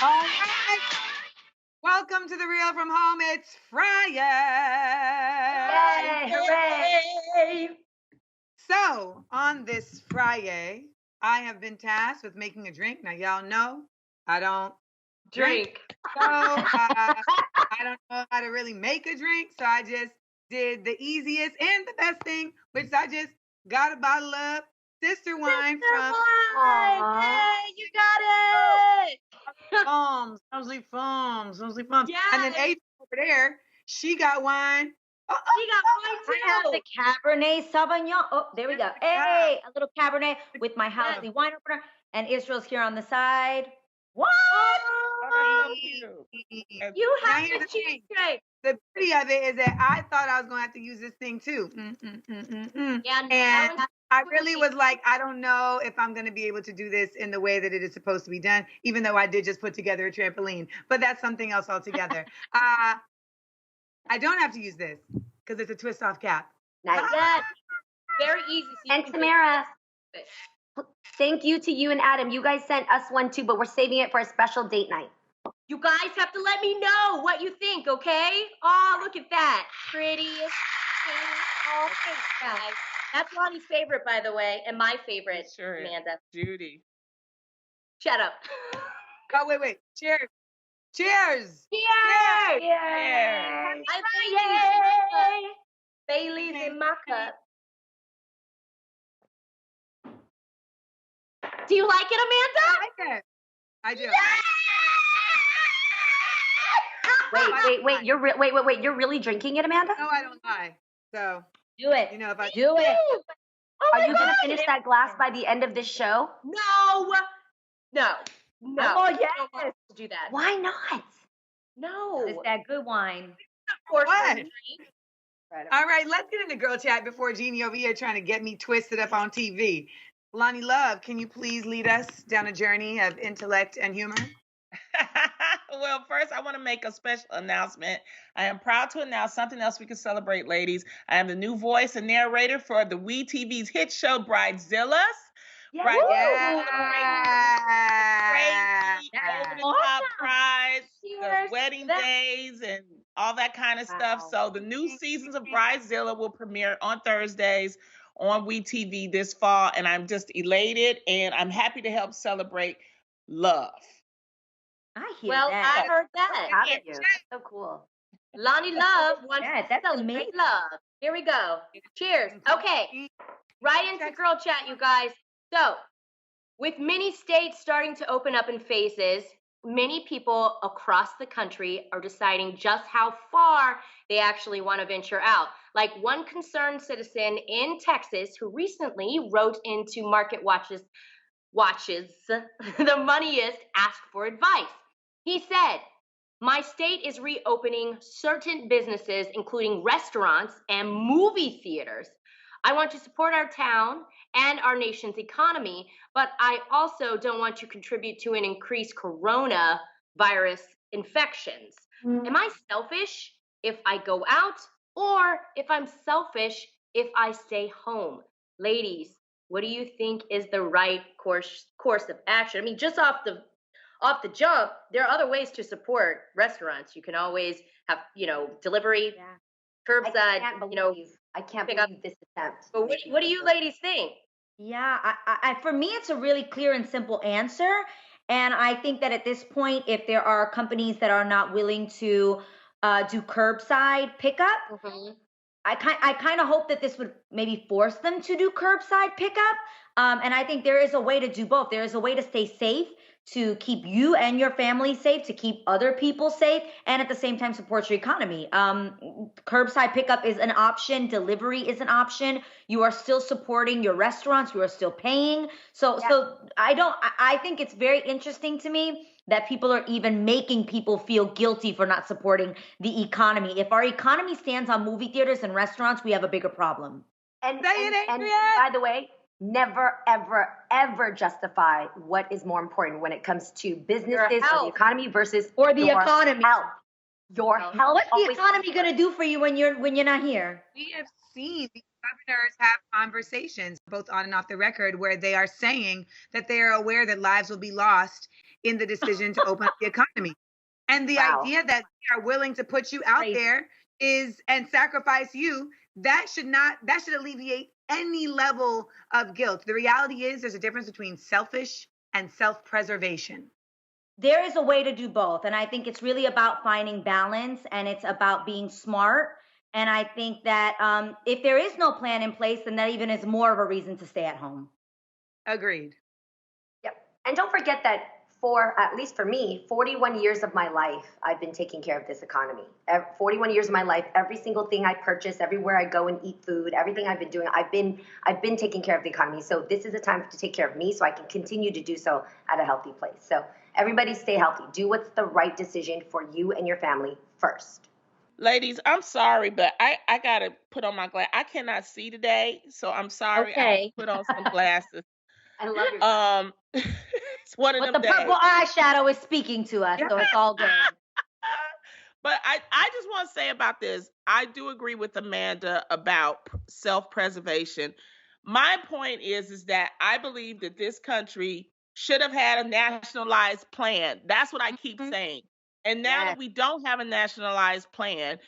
All right. Welcome to the Real from Home. It's Friday. Yay, hooray. So, on this Friday, I have been tasked with making a drink. Now, y'all know I don't drink. So, I don't know how to really make a drink. So, I just did the easiest and the best thing, which I just got a bottle of Sister Wine from. Yay, you got it. Sounds like fun. Yes. And then Adrian over there, she got wine. She got wine too. I have the Cabernet Sauvignon. Oh, there we go. Hey, a little Cabernet with my housely wine opener. And Israel's here on the side. What? You have Now, here's the the thing. cheesecake. The beauty of it is that I thought I was going to have to use this thing too. Yeah, And I really was like, I don't know if I'm going to be able to do this in the way that it is supposed to be done, even though I did just put together a trampoline. But that's something else altogether. I don't have to use this because it's a twist off cap. Nice. Yes. Very easy. So And Tamara, thank you to you and Adam. You guys sent us one too, but we're saving it for a special date night. you guys have to let me know what you think, okay? Oh, look at that. Pretty. Oh, thanks, guys. That's Lonnie's favorite, by the way, and my favorite, Sure is. Amanda. Judy. Shut up. Oh, wait. Cheers. Cheers. Cheers! Yeah. I Bailey's in my cup. Do you like it, Amanda? I like it. I do. Wait. Wait. You're really drinking it, Amanda? No, I don't lie. So, Do it. you know, if I Do it. Oh Are my you gonna God. finish that glass by the end of this show? No. Oh, yes. I don't want to do that. Why not? No. It's that good wine. Of course, What? drink. All right, let's get into girl chat before Jeannie over here trying to get me twisted up on TV. Lonnie Love, can you please lead us down a journey of intellect and humor? Well, first, I want to make a special announcement. I am proud to announce something else we can celebrate, ladies. I am the new voice and narrator for the WeTV's hit show, Bridezillas. Yeah. Crazy, That's over-the-top prize, the Cheers. wedding days, and all that kind of stuff. Wow. So the new seasons of Bridezilla will premiere on Thursdays on WeTV this fall, and I'm just elated, and I'm happy to help celebrate love. I hear Well, that. I heard that. Proud of you. That's so cool. Lonnie Love wants Yeah, to that's celebrate amazing. love. Here we go. Cheers. Okay. Right into girl chat, you guys. So, with many states starting to open up in phases, many people across the country are deciding just how far they actually want to venture out. Like one concerned citizen in Texas who recently wrote into Market Watches, the moneyest, asked for advice. He said, "My state is reopening certain businesses, including restaurants and movie theaters. I want to support our town and our nation's economy, but I also don't want to contribute to an increased coronavirus infections. Am I selfish if I go out, or if I'm selfish if I stay home?" Ladies, what do you think is the right course of action? I mean, just off the jump, there are other ways to support restaurants. You can always have, delivery, Yeah. curbside, I can't pick up. believe this attempt. But what do you ladies think? Yeah, I for me, it's a really clear and simple answer. And I think that at this point, if there are companies that are not willing to do curbside pickup, I kind of hope that this would maybe force them to do curbside pickup. And I think there is a way to do both. There is a way to stay safe, to keep you and your family safe, to keep other people safe, and at the same time support your economy. Curbside pickup is an option. Delivery is an option. You are still supporting your restaurants. You are still paying. So I think it's very interesting to me that people are even making people feel guilty for not supporting the economy. If our economy stands on movie theaters and restaurants, we have a bigger problem. And Adrian. by the way, never, ever, ever justify what is more important when it comes to businesses or the health. economy versus Or the your economy. health. Your health. What's the always economy going to do for you when you're not here? We have seen the governors have conversations, both on and off the record, where they are saying that they are aware that lives will be lost in the decision to open up the economy. And the idea that they are willing to put you out there and sacrifice you, that should alleviate any level of guilt. The reality is there's a difference between selfish and self-preservation. There is a way to do both. And I think it's really about finding balance, and it's about being smart. And I think that if there is no plan in place, then that even is more of a reason to stay at home. Agreed. Yep. And don't forget that at least for me, 41 years of my life, I've been taking care of this economy. 41 years of my life, every single thing I purchase, everywhere I go and eat food, everything I've been doing, I've been taking care of the economy. So this is a time to take care of me so I can continue to do so at a healthy place. So everybody stay healthy. Do what's the right decision for you and your family first. Ladies, I'm sorry, but I got to put on my glasses. I cannot see today, so I'm sorry. Okay. I have to put on some glasses. I love your it's one of But them the days. purple eyeshadow is speaking to us, so it's all good. But I just want to say about this, I do agree with Amanda about self-preservation. My point is that I believe that this country should have had a nationalized plan. That's what I keep saying. And now that we don't have a nationalized plan,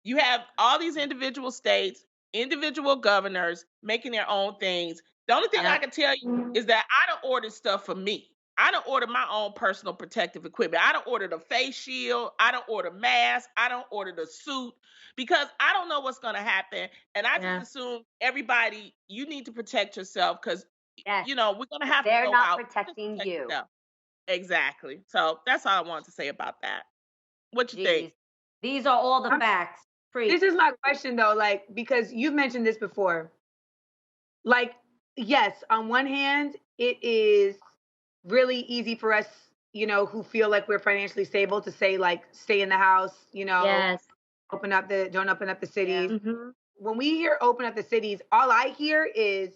you have all these individual states, individual governors making their own things. The only thing I can tell you is that I don't order stuff for me. I don't order my own personal protective equipment. I don't order the face shield. I don't order masks. I don't order the suit because I don't know what's going to happen. And I just assume everybody, you need to protect yourself because, we're going to have to go out. They're not protecting you. Yourself. Exactly. So that's all I wanted to say about that. What you think? These are all the facts. This is my question though, because you've mentioned this before. Yes, on one hand, it is really easy for us, who feel like we're financially stable to say stay in the house, Yes. don't open up the cities. Yeah. Mm-hmm. When we hear open up the cities, all I hear is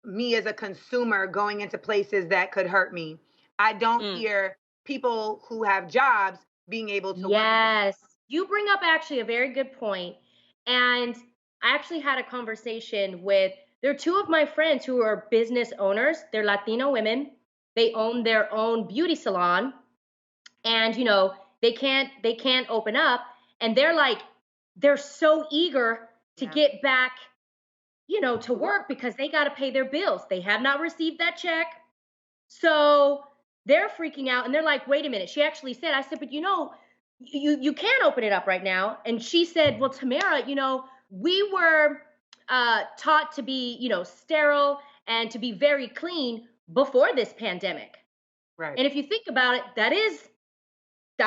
me as a consumer going into places that could hurt me. I don't hear people who have jobs being able to work. Yes. You bring up actually a very good point. And I actually had a conversation there are two of my friends who are business owners. They're Latino women. They own their own beauty salon. And, they can't open up. And they're so eager to get back, to work because they got to pay their bills. They have not received that check. So they're freaking out and they're like, wait a minute. She actually said, I said, but you can't open it up right now. And she said, well, Tamara, we were taught to be, sterile and to be very clean before this pandemic. Right. And if you think about it, that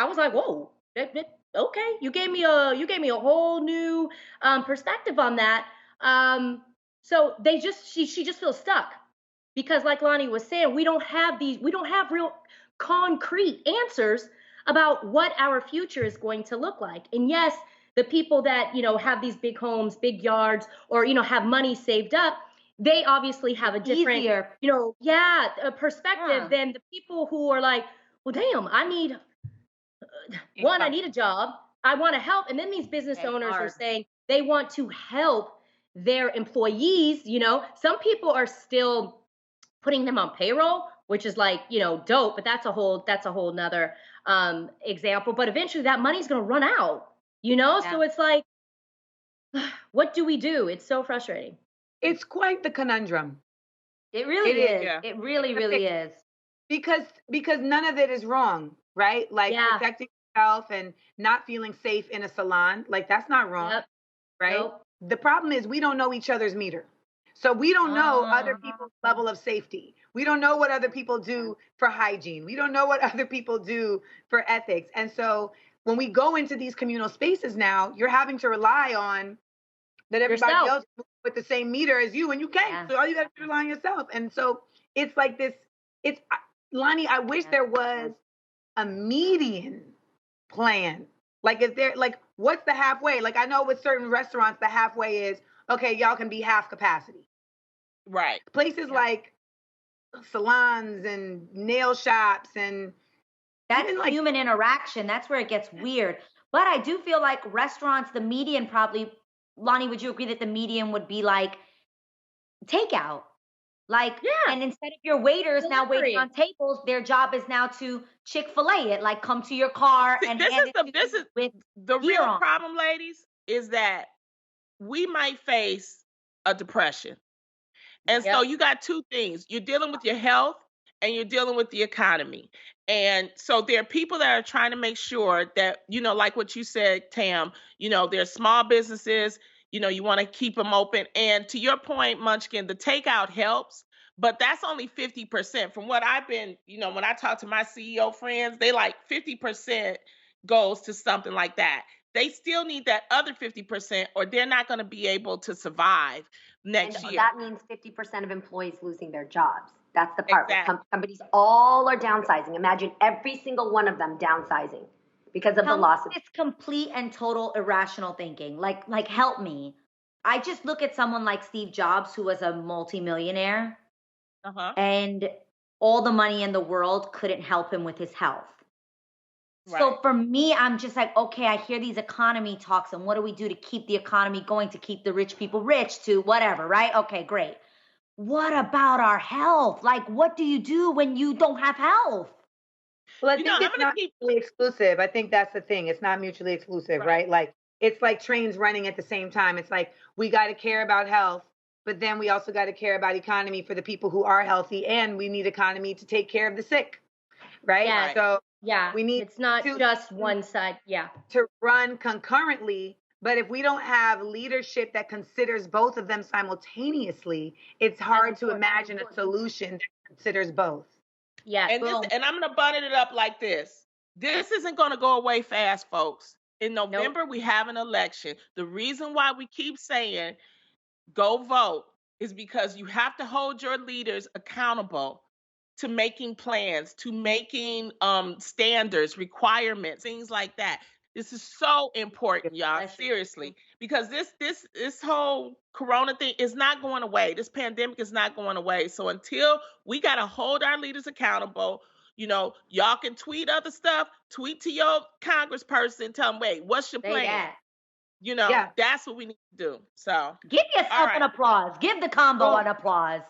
was like, whoa, okay. You gave me a whole new perspective on that. So she just feels stuck because like Lonnie was saying, we don't have real concrete answers about what our future is going to look like. And yes, the people that, have these big homes, big yards, or, have money saved up, they obviously have a different, perspective than the people who are like, well, damn, I need a job. I want to help. And then these business owners are saying they want to help their employees. Some people are still putting them on payroll, which is dope, but that's a whole nother example. But eventually that money's going to run out, So it's like, what do we do? It's so frustrating. It's quite the conundrum. It really is. Yeah. It really, really is. Because none of it is wrong, right? Protecting yourself and not feeling safe in a salon, that's not wrong, right? Nope. The problem is we don't know each other's meter. So we don't know other people's level of safety. We don't know what other people do for hygiene. We don't know what other people do for ethics. And so when we go into these communal spaces now, you're having to rely on that everybody else with the same meter as you, and you can't. Yeah. So all you got to do is rely on yourself. And so it's like this. Lonnie, I wish there was a median plan. Is there what's the halfway? I know with certain restaurants, the halfway is, okay, y'all can be half capacity. Right. Places like salons and nail shops and that's human interaction. That's where it gets weird. But I do feel like restaurants, the median probably Lonnie, would you agree that the median would be like takeout? Like, Yeah. and instead of your waiters now Delivery. waiting on tables, their job is now to Chick-fil-A it, like come to your car See, and this hand is it the to this you is with the gear real on. problem, ladies, is that we might face a depression. And so you got two things. You're dealing with your health and you're dealing with the economy. And so there are people that are trying to make sure that, like what you said, Tam, there's small businesses, you want to keep them open. And to your point, Munchkin, the takeout helps, but that's only 50%. From what I've been, when I talk to my CEO friends, they like 50% goes to something like that. They still need that other 50% or they're not going to be able to survive next And year. that means 50% of employees losing their jobs. That's the part. Exactly. Companies all are downsizing. Imagine every single one of them downsizing because of the loss of. It's complete and total irrational thinking. Like help me. I just look at someone like Steve Jobs, who was a multimillionaire, and all the money in the world couldn't help him with his health. Right. So for me, I'm just like, okay, I hear these economy talks, and what do we do to keep the economy going, to keep the rich people rich, to whatever, right? Okay, great. What about our health? Like, what do you do when you don't have health? Well, I think it's not mutually exclusive. I think that's the thing. It's not mutually exclusive, right? Like, it's like trains running at the same time. It's like we got to care about health, but then we also got to care about economy for the people who are healthy, and we need economy to take care of the sick, right? Yeah. So we need it's not just one side. Yeah. To run concurrently, but if we don't have leadership that considers both of them simultaneously, it's hard to imagine a solution that considers both. Yeah. And I'm going to button it up like this. This isn't going to go away fast, folks. In November, we have an election. The reason why we keep saying go vote is because you have to hold your leaders accountable to making plans, to making standards, requirements, things like that. This is so important, y'all, seriously, because this whole corona thing is not going away. This pandemic is not going away. So until we got to hold our leaders accountable, y'all can tweet other stuff, tweet to your congressperson, tell them, wait, what's your plan? That's what we need to do. So give yourself an applause. Give the combo an applause.